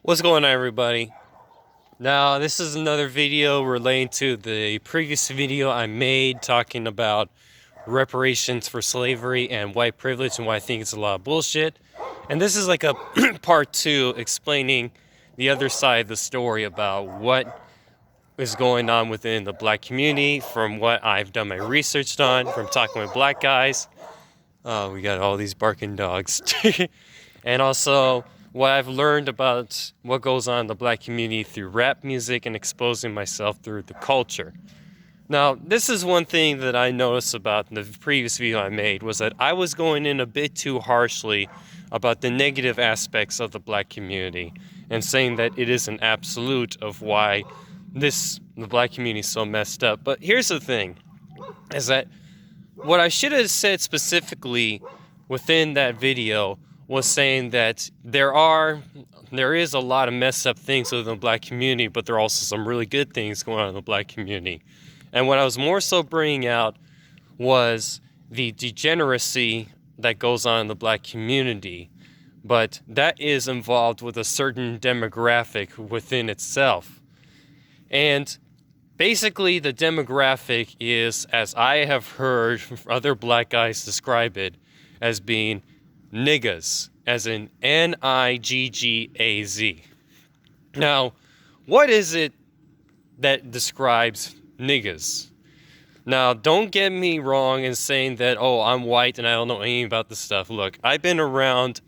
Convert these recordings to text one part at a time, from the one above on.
What's going on, everybody? Now, this is another video relating to the previous video I made talking about reparations for slavery and white privilege and why I think it's a lot of bullshit. And this is like a part two explaining the other side of the story about what is going on within the black community from what I've done my research on, from talking with black guys. Oh, we got all these barking dogs. And also what I've learned about what goes on in the black community through rap music and exposing myself through the culture. Now, this is one thing that I noticed about the previous video I made was that I was going in a bit too harshly about the negative aspects of the black community and saying that it is an absolute of why the black community is so messed up. But here's the thing, is that what I should have said specifically within that video was saying that there is a lot of messed up things within the black community, but there are also some really good things going on in the black community. And what I was more so bringing out was the degeneracy that goes on in the black community, but that is involved with a certain demographic within itself. And basically, the demographic is, as I have heard other black guys describe it, as being niggas, as in Niggaz. Now, what is it that describes niggas? Now, don't get me wrong in saying that, oh, I'm white and I don't know anything about this stuff. Look, I've been around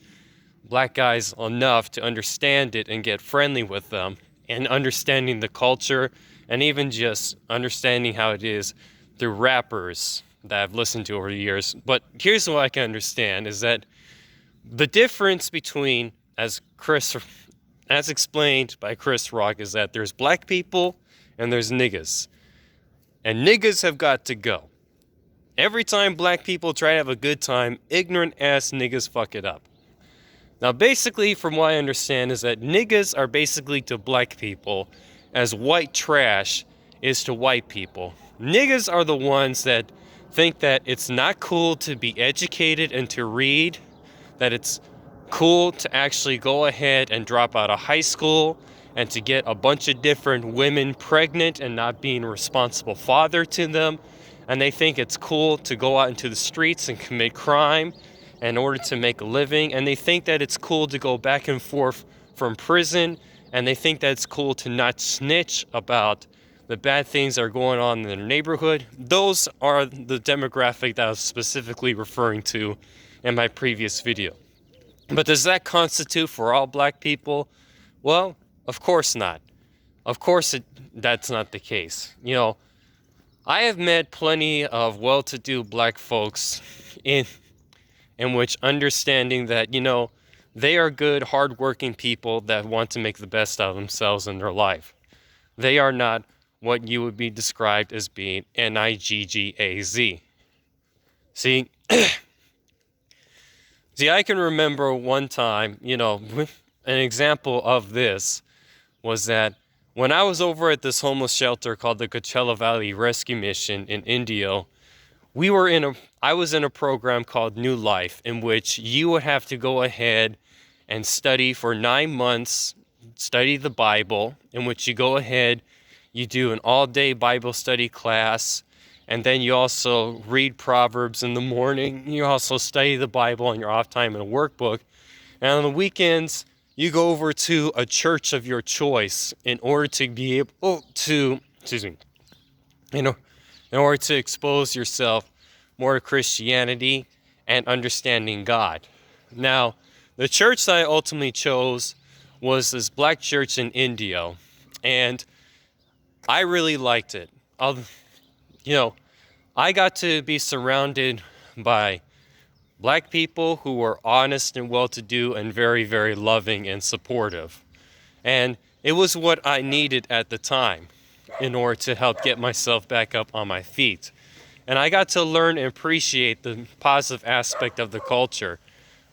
black guys enough to understand it and get friendly with them, and understanding the culture, and even just understanding how it is through rappers that I've listened to over the years. But here's what I can understand, is that the difference between, as explained by Chris Rock, is that there's black people and there's niggas. And niggas have got to go. Every time black people try to have a good time, ignorant ass niggas fuck it up. Now, basically, from what I understand, is that niggas are basically to black people as white trash is to white people. Niggas are the ones that think that it's not cool to be educated and to read, that it's cool to actually go ahead and drop out of high school and to get a bunch of different women pregnant and not being a responsible father to them. And they think it's cool to go out into the streets and commit crime in order to make a living. And they think that it's cool to go back and forth from prison. And they think that it's cool to not snitch about the bad things that are going on in their neighborhood. Those are the demographic that I was specifically referring to in my previous video. But does that constitute for all black people? Well, of course not. Of course that's not the case. You know, I have met plenty of well-to-do black folks in which understanding that, you know, they are good, hardworking people that want to make the best out of themselves in their life. They are not what you would be described as being Niggaz. See, I can remember one time, you know, an example of this was that when I was over at this homeless shelter called the Coachella Valley Rescue Mission in Indio, I was in a program called New Life, in which you would have to go ahead and study for 9 months, study the Bible, in which you go ahead, you do an all-day Bible study class, and then you also read Proverbs in the morning. You also study the Bible on your off time in a workbook. And on the weekends, you go over to a church of your choice in order to be able to, in order to expose yourself more to Christianity and understanding God. Now, the church that I ultimately chose was this black church in India, and I really liked it. I got to be surrounded by black people who were honest and well-to-do and very, very loving and supportive. And it was what I needed at the time in order to help get myself back up on my feet. And I got to learn and appreciate the positive aspect of the culture.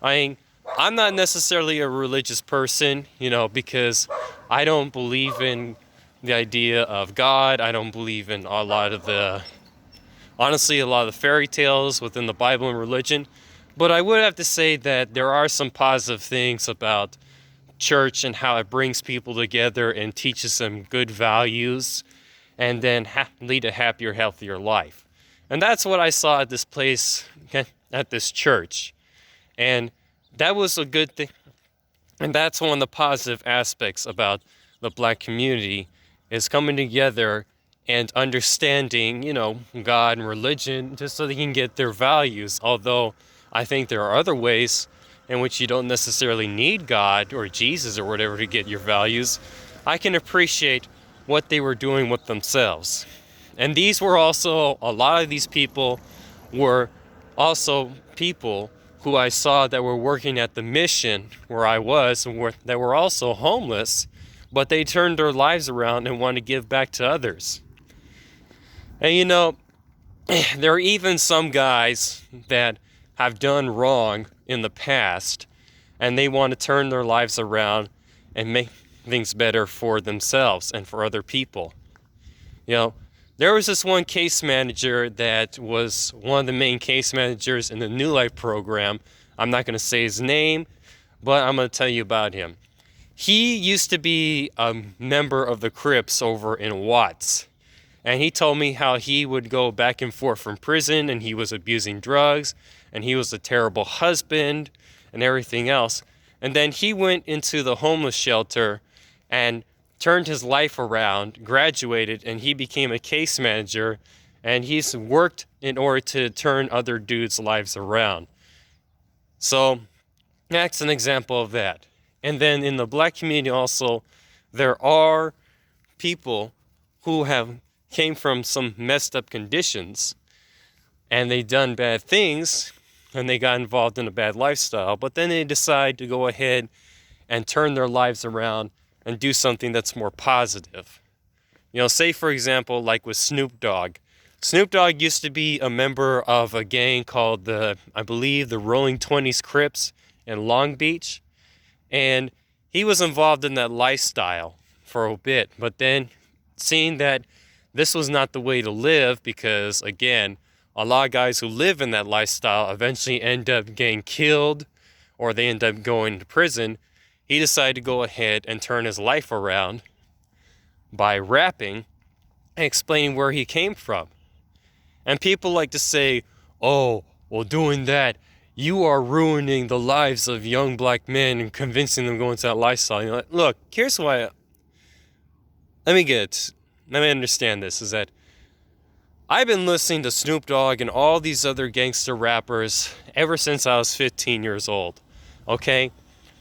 I'm not necessarily a religious person, you know, because I don't believe in the idea of God. I don't believe in a lot of the fairy tales within the Bible and religion. But I would have to say that there are some positive things about church and how it brings people together and teaches them good values and then lead a happier, healthier life. And that's what I saw at this place, at this church. And that was a good thing. And that's one of the positive aspects about the black community, is coming together and understanding, God and religion, just so they can get their values. Although I think there are other ways in which you don't necessarily need God or Jesus or whatever to get your values. I can appreciate what they were doing with themselves. And these were also, a lot of these people were also people who I saw that were working at the mission where I was, that were also homeless, but they turned their lives around and wanted to give back to others. And there are even some guys that have done wrong in the past, and they want to turn their lives around and make things better for themselves and for other people. There was this one case manager that was one of the main case managers in the New Life program. I'm not going to say his name, but I'm going to tell you about him. He used to be a member of the Crips over in Watts. And he told me how he would go back and forth from prison, and he was abusing drugs, and he was a terrible husband, and everything else. And then he went into the homeless shelter and turned his life around, graduated, and he became a case manager, and he's worked in order to turn other dudes' lives around. So that's an example of that. And then in the black community also, there are people who came from some messed up conditions, and they done bad things, and they got involved in a bad lifestyle, but then they decide to go ahead and turn their lives around and do something that's more positive. Say for example, like with Snoop Dogg. Snoop Dogg used to be a member of a gang called I believe the Rolling 20s Crips in Long Beach, and he was involved in that lifestyle for a bit, but then seeing that this was not the way to live, because again, a lot of guys who live in that lifestyle eventually end up getting killed or they end up going to prison, he decided to go ahead and turn his life around by rapping and explaining where he came from. And people like to say, oh, well, doing that, you are ruining the lives of young black men and convincing them to go into that lifestyle. Look, here's why. Let me understand this, is that I've been listening to Snoop Dogg and all these other gangster rappers ever since I was 15 years old, okay?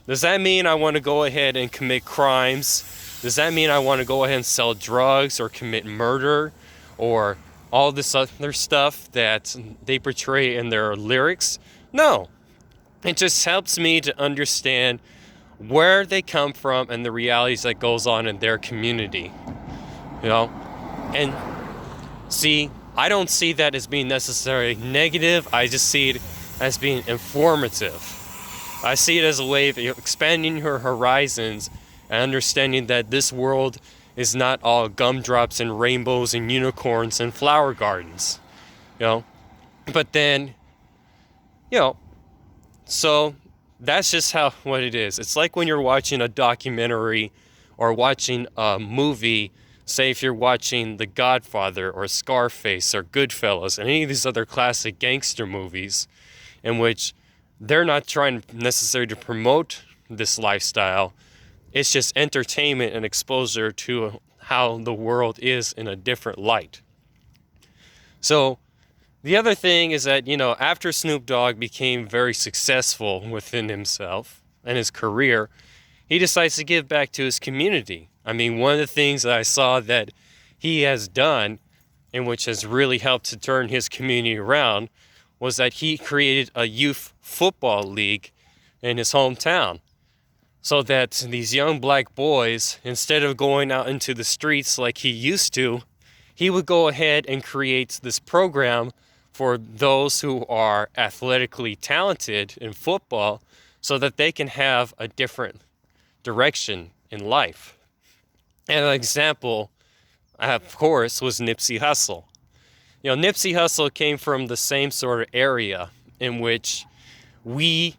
Does that mean I want to go ahead and commit crimes? Does that mean I want to go ahead and sell drugs or commit murder or all this other stuff that they portray in their lyrics? No. It just helps me to understand where they come from and the realities that goes on in their community. And see, I don't see that as being necessarily negative. I just see it as being informative. I see it as a way of expanding your horizons and understanding that this world is not all gumdrops and rainbows and unicorns and flower gardens, But then, so that's just what it is. It's like when you're watching a documentary or watching a movie. Say if you're watching The Godfather or Scarface or Goodfellas and any of these other classic gangster movies in which they're not trying necessarily to promote this lifestyle. It's just entertainment and exposure to how the world is in a different light. So the other thing is that, after Snoop Dogg became very successful within himself and his career, he decides to give back to his community. I mean, one of the things that I saw that he has done, and which has really helped to turn his community around, was that he created a youth football league in his hometown. So that these young black boys, instead of going out into the streets like he used to, he would go ahead and create this program for those who are athletically talented in football so that they can have a different direction in life. And an example, of course, was Nipsey Hussle. Nipsey Hussle came from the same sort of area in which he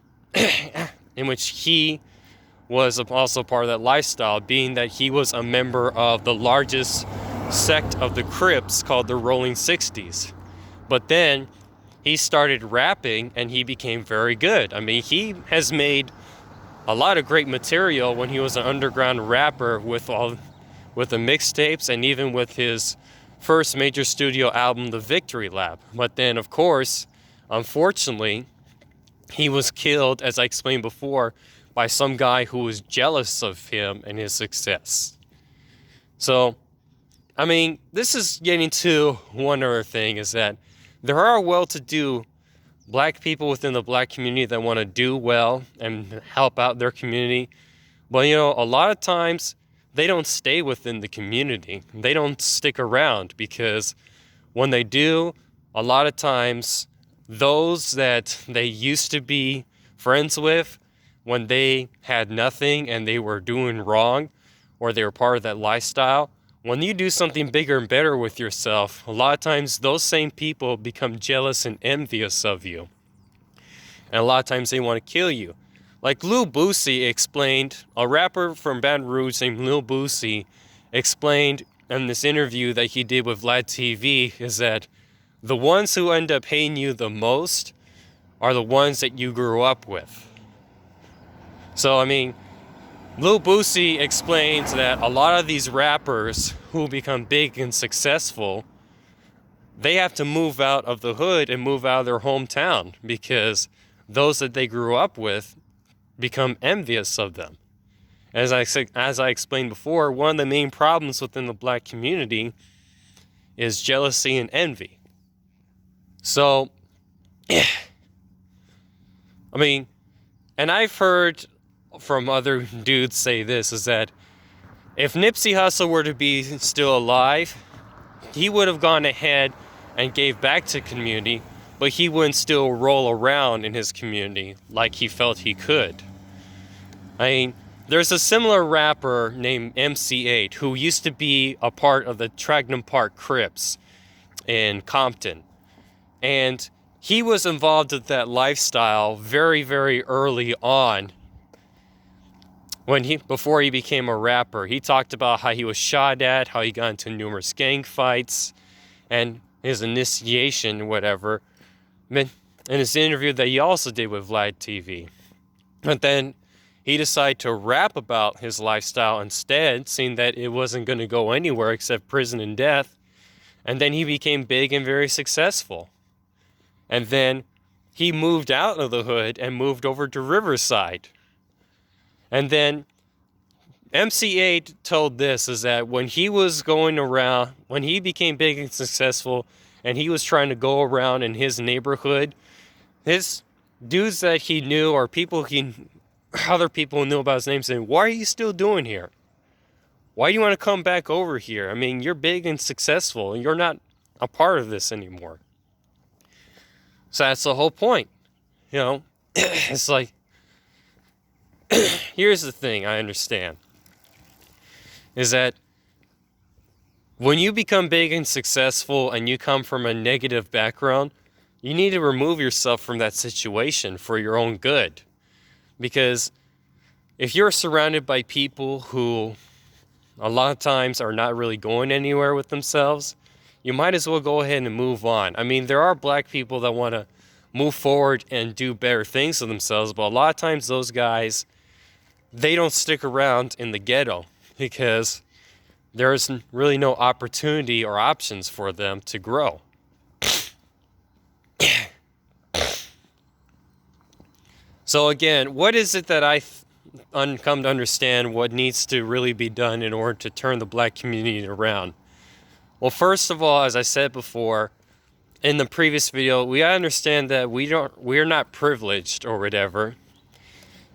was also part of that lifestyle, being that he was a member of the largest sect of the Crips called the Rolling 60s. But then he started rapping and he became very good. I mean, he has made a lot of great material when he was an underground rapper with the mixtapes and even with his first major studio album, The Victory Lap. But then, of course, unfortunately, he was killed, as I explained before, by some guy who was jealous of him and his success. So, I mean, this is getting to one other thing, is that there are well-to-do black people within the black community that want to do well and help out their community. But, you know, a lot of times they don't stay within the community. They don't stick around, because when they do, a lot of times those that they used to be friends with, when they had nothing and they were doing wrong, or they were part of that lifestyle, when you do something bigger and better with yourself, a lot of times those same people become jealous and envious of you. And a lot of times they want to kill you. Like Lil Boosie explained, a rapper from Baton Rouge named Lil Boosie explained in this interview that he did with Vlad TV, is that the ones who end up hating you the most are the ones that you grew up with. So, I mean, Lil Boosie explains that a lot of these rappers who become big and successful, they have to move out of the hood and move out of their hometown, because those that they grew up with become envious of them. As I explained before, one of the main problems within the black community is jealousy and envy. So, I mean, and I've heard from other dudes say this, is that if Nipsey Hussle were to be still alive, he would have gone ahead and gave back to community, but he wouldn't still roll around in his community like he felt he could. I mean, there's a similar rapper named MC8 who used to be a part of the Tragnum Park Crips in Compton. And he was involved with that lifestyle very, very early on. Before he became a rapper, he talked about how he was shot at, how he got into numerous gang fights, and his initiation, whatever, in his interview that he also did with Vlad TV. But then he decided to rap about his lifestyle instead, seeing that it wasn't going to go anywhere except prison and death. And then he became big and very successful. And then he moved out of the hood and moved over to Riverside. And then MC8 told this, is that when he was going around, when he became big and successful, and he was trying to go around in his neighborhood, his dudes that he knew, or other people who knew about his name, saying, "Why are you still doing here? Why do you want to come back over here? I mean, you're big and successful, and you're not a part of this anymore." So that's the whole point. You know, it's like, here's the thing I understand, is that when you become big and successful and you come from a negative background, you need to remove yourself from that situation for your own good. Because if you're surrounded by people who a lot of times are not really going anywhere with themselves, you might as well go ahead and move on. I mean, there are black people that want to move forward and do better things for themselves, but a lot of times those guys, they don't stick around in the ghetto because there's really no opportunity or options for them to grow. So again, what is it that I come to understand what needs to really be done in order to turn the black community around? Well, first of all, as I said before in the previous video, we understand that we're not privileged or whatever,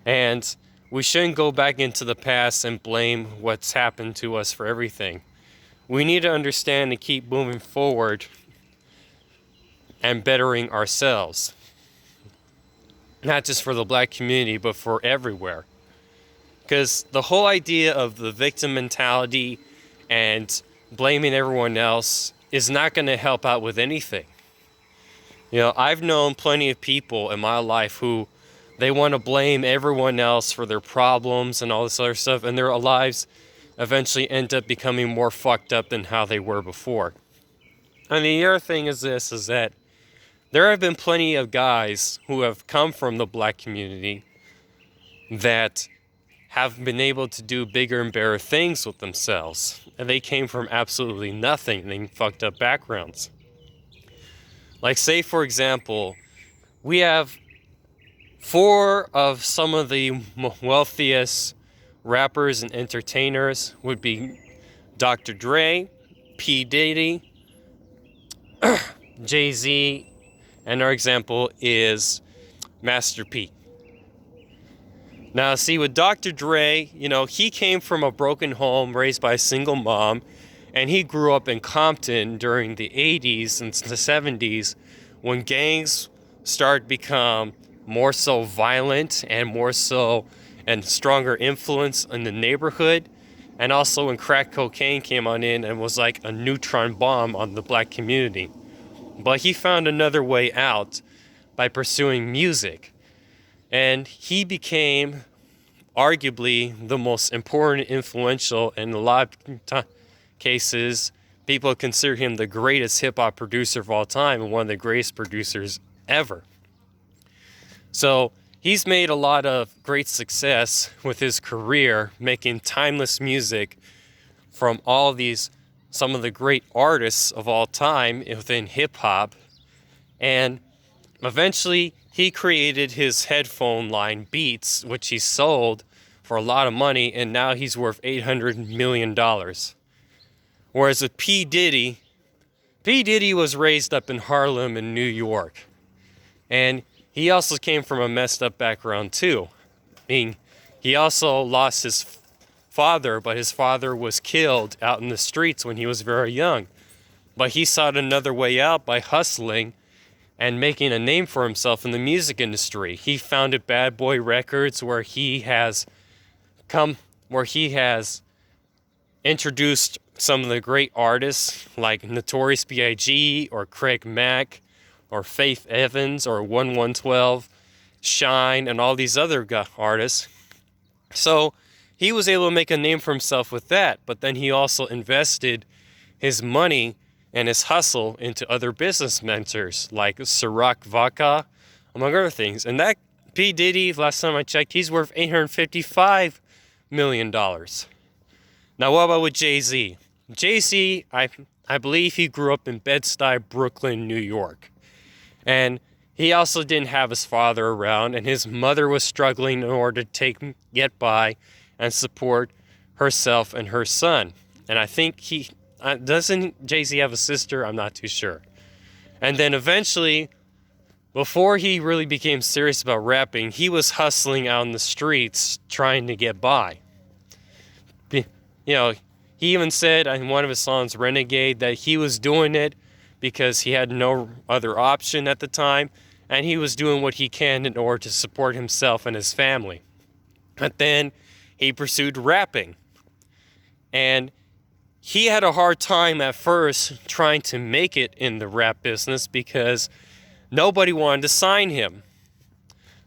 and we shouldn't go back into the past and blame what's happened to us for everything. We need to understand and keep moving forward and bettering ourselves. Not just for the black community, but for everywhere. Because the whole idea of the victim mentality and blaming everyone else is not going to help out with anything. You know, I've known plenty of people in my life who They want to blame everyone else for their problems and all this other stuff, and their lives eventually end up becoming more fucked up than how they were before. And the other thing is this, is that there have been plenty of guys who have come from the black community that have been able to do bigger and better things with themselves. And they came from absolutely nothing. They fucked up backgrounds. Like, say, for example, we have 4 of some of the wealthiest rappers and entertainers would be Dr. Dre, P. Diddy, Jay-Z, and our example is Master P. Now, see, with Dr. Dre, he came from a broken home, raised by a single mom, and he grew up in Compton during the 80s and the 70s when gangs started to become more so violent and more so and stronger influence in the neighborhood. And also when crack cocaine came on in and was like a neutron bomb on the black community. But he found another way out by pursuing music. And he became arguably the most important, influential, and in a lot of cases, people consider him the greatest hip-hop producer of all time and one of the greatest producers ever. So he's made a lot of great success with his career, making timeless music from all these, some of the great artists of all time within hip-hop. And eventually, he created his headphone line Beats, which he sold for a lot of money, and now he's worth $800 million. Whereas with P. Diddy was raised up in Harlem in New York. And he also came from a messed up background too. He also lost his father, but his father was killed out in the streets when he was very young. But he sought another way out by hustling and making a name for himself in the music industry. He founded Bad Boy Records, where he has introduced some of the great artists like Notorious B.I.G. or Craig Mack or Faith Evans or 1112, Shine, and all these other artists. So he was able to make a name for himself with that, but then he also invested his money and his hustle into other business ventures like Ciroc Vodka, among other things. And that P. Diddy, last time I checked, he's worth $855 million. Now, what about with Jay-Z? Jay-Z, I believe he grew up in Bed-Stuy, Brooklyn, New York. And he also didn't have his father around, and his mother was struggling in order to get by and support herself and her son. And I think doesn't Jay-Z have a sister? I'm not too sure. And then eventually, before he really became serious about rapping, he was hustling out in the streets trying to get by. He even said in one of his songs, Renegade, that he was doing it because he had no other option at the time, and he was doing what he can in order to support himself and his family. But then he pursued rapping. And he had a hard time at first trying to make it in the rap business because nobody wanted to sign him.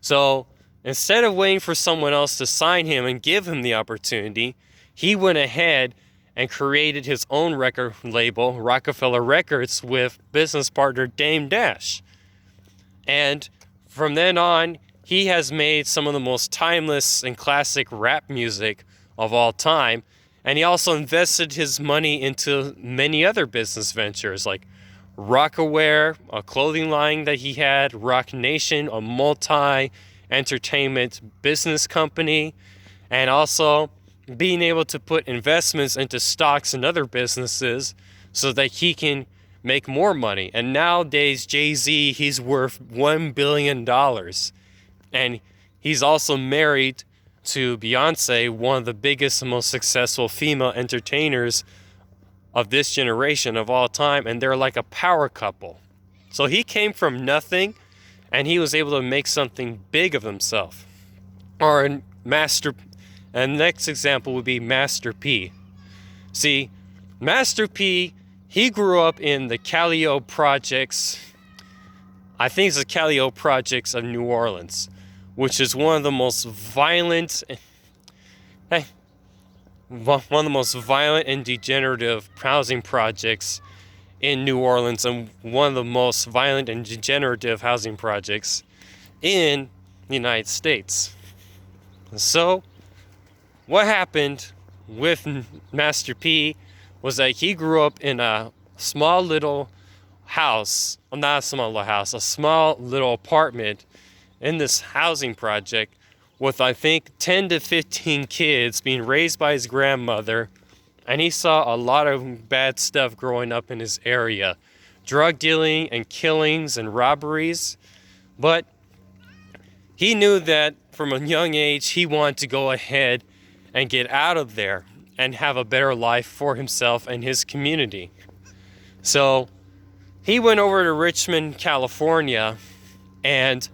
So instead of waiting for someone else to sign him and give him the opportunity, he went ahead and created his own record label, Rockefeller Records, with business partner Dame Dash. And from then on, he has made some of the most timeless and classic rap music of all time. And he also invested his money into many other business ventures like Rockaware, a clothing line that he had, Rock Nation, a multi-entertainment business company, and also being able to put investments into stocks and other businesses so that he can make more money. And nowadays, Jay-Z, he's worth $1 billion. And he's also married to Beyonce, one of the biggest and most successful female entertainers of this generation of all time. And they're like a power couple. So he came from nothing, and he was able to make something big of himself. And the next example would be Master P. See, Master P, he grew up in the Calliope projects. I think it's the Calliope projects of New Orleans, which is one of the most violent, and degenerative housing projects in New Orleans, and one of the most violent and degenerative housing projects in the United States. So, what happened with Master P was that he grew up in a small little house, well, not a small little house, a small little apartment in this housing project with, I think, 10 to 15 kids being raised by his grandmother. And he saw a lot of bad stuff growing up in his area. Drug dealing and killings and robberies. But he knew that from a young age he wanted to go ahead and get out of there and have a better life for himself and his community. So he went over to Richmond, California, and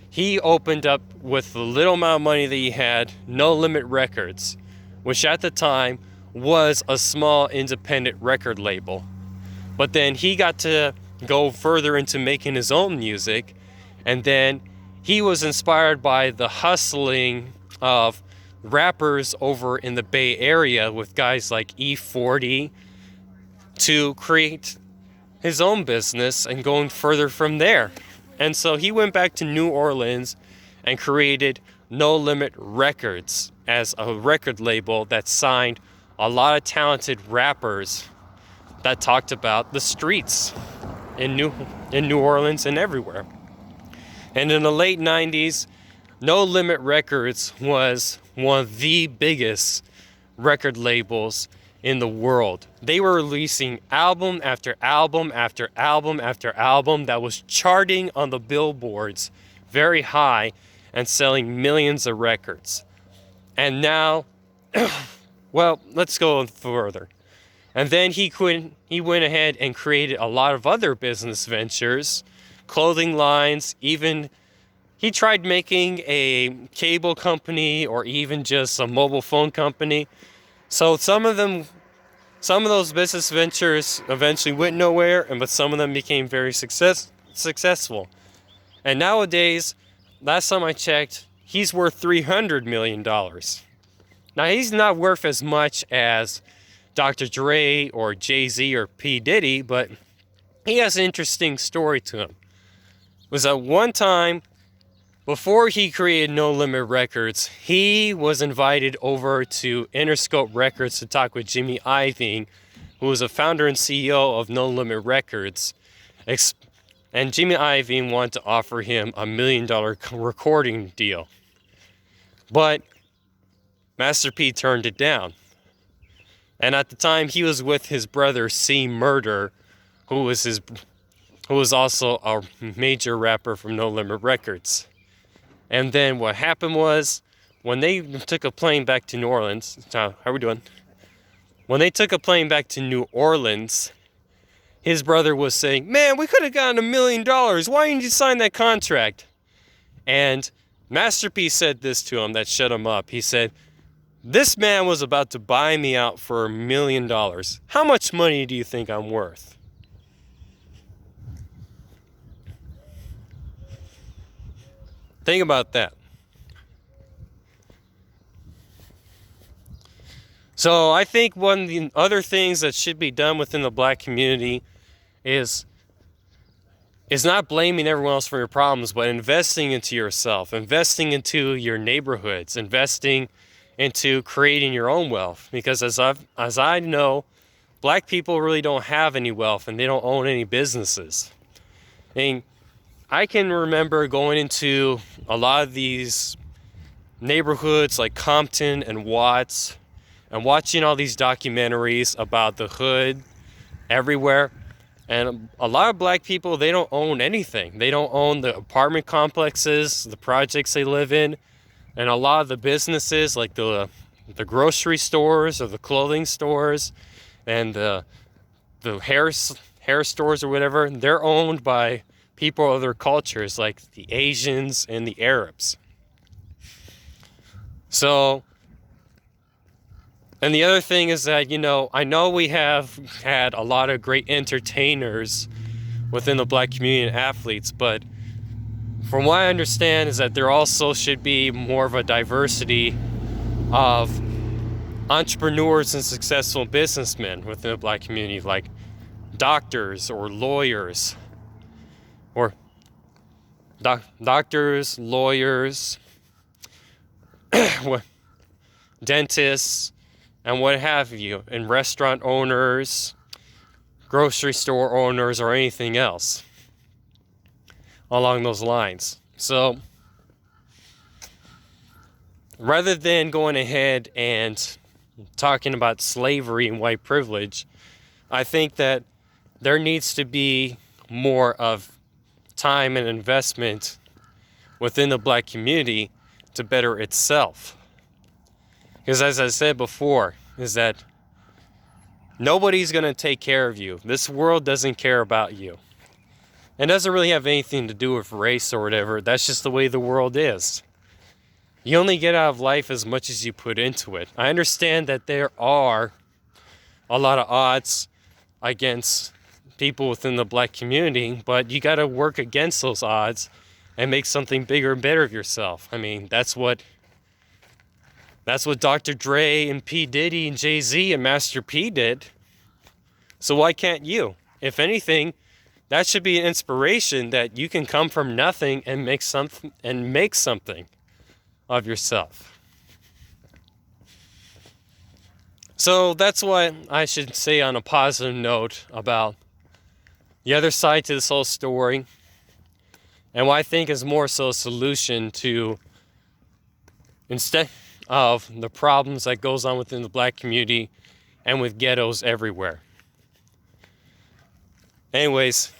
he opened up, with the little amount of money that he had, No Limit Records, which at the time was a small independent record label. But then he got to go further into making his own music, and then he was inspired by the hustling of rappers over in the Bay Area with guys like E40 to create his own business and going further from there. And so he went back to New Orleans and created No Limit Records as a record label that signed a lot of talented rappers that talked about the streets in New Orleans and everywhere. And in the late 90s, No Limit Records was one of the biggest record labels in the world. They were releasing album after album after album after album that was charting on the billboards very high and selling millions of records. And now, well, let's go further. And then he went ahead and created a lot of other business ventures, clothing lines, even he tried making a cable company or even just a mobile phone company. So some of those business ventures eventually went nowhere, but some of them became very successful. And nowadays, last time I checked, he's worth $300 million. Now, he's not worth as much as Dr. Dre or Jay-Z or P. Diddy, but he has an interesting story to him. It was at one time, before he created No Limit Records, he was invited over to Interscope Records to talk with Jimmy Iovine, who was a founder and CEO of No Limit Records. And Jimmy Iovine wanted to offer him $1 million recording deal. But Master P turned it down. And at the time, he was with his brother C. Murder, who was also a major rapper from No Limit Records. And then what happened was, when they took a plane back to New Orleans, how are we doing? When they took a plane back to New Orleans, his brother was saying, "Man, we could have gotten $1 million. Why didn't you sign that contract?" And Master P said this to him that shut him up. He said, "This man was about to buy me out for $1 million. How much money do you think I'm worth?" Think about that. So I think one of the other things that should be done within the black community is not blaming everyone else for your problems, but investing into yourself, investing into your neighborhoods, investing into creating your own wealth. Because as I know, black people really don't have any wealth and they don't own any businesses. And I can remember going into a lot of these neighborhoods like Compton and Watts and watching all these documentaries about the hood everywhere. And a lot of black people, they don't own anything. They don't own the apartment complexes, the projects they live in, and a lot of the businesses like the grocery stores or the clothing stores and the hair stores or whatever, they're owned by people of other cultures like the Asians and the Arabs. So, and the other thing is that, I know we have had a lot of great entertainers within the black community and athletes, but from what I understand is that there also should be more of a diversity of entrepreneurs and successful businessmen within the black community, like doctors or lawyers, or doctors, lawyers, dentists, and what have you, and restaurant owners, grocery store owners, or anything else along those lines. So rather than going ahead and talking about slavery and white privilege, I think that there needs to be more of time and investment within the black community to better itself. Because as I said before, is that nobody's going to take care of you. This world doesn't care about you. It doesn't really have anything to do with race or whatever. That's just the way the world is. You only get out of life as much as you put into it. I understand that there are a lot of odds against people within the black community, but you got to work against those odds and make something bigger and better of yourself. I mean, that's what Dr. Dre and P. Diddy and Jay-Z and Master P did. So why can't you? If anything, that should be an inspiration that you can come from nothing and make something of yourself. So that's what I should say on a positive note about the other side to this whole story, and what I think is more so a solution to, instead of the problems that goes on within the black community and with ghettos everywhere. Anyways,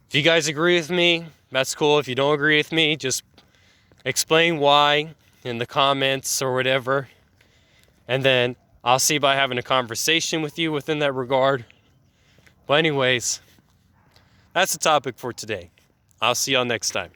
if you guys agree with me, that's cool. If you don't agree with me, just explain why in the comments or whatever. And then I'll see about having a conversation with you within that regard. But anyways, that's the topic for today. I'll see y'all next time.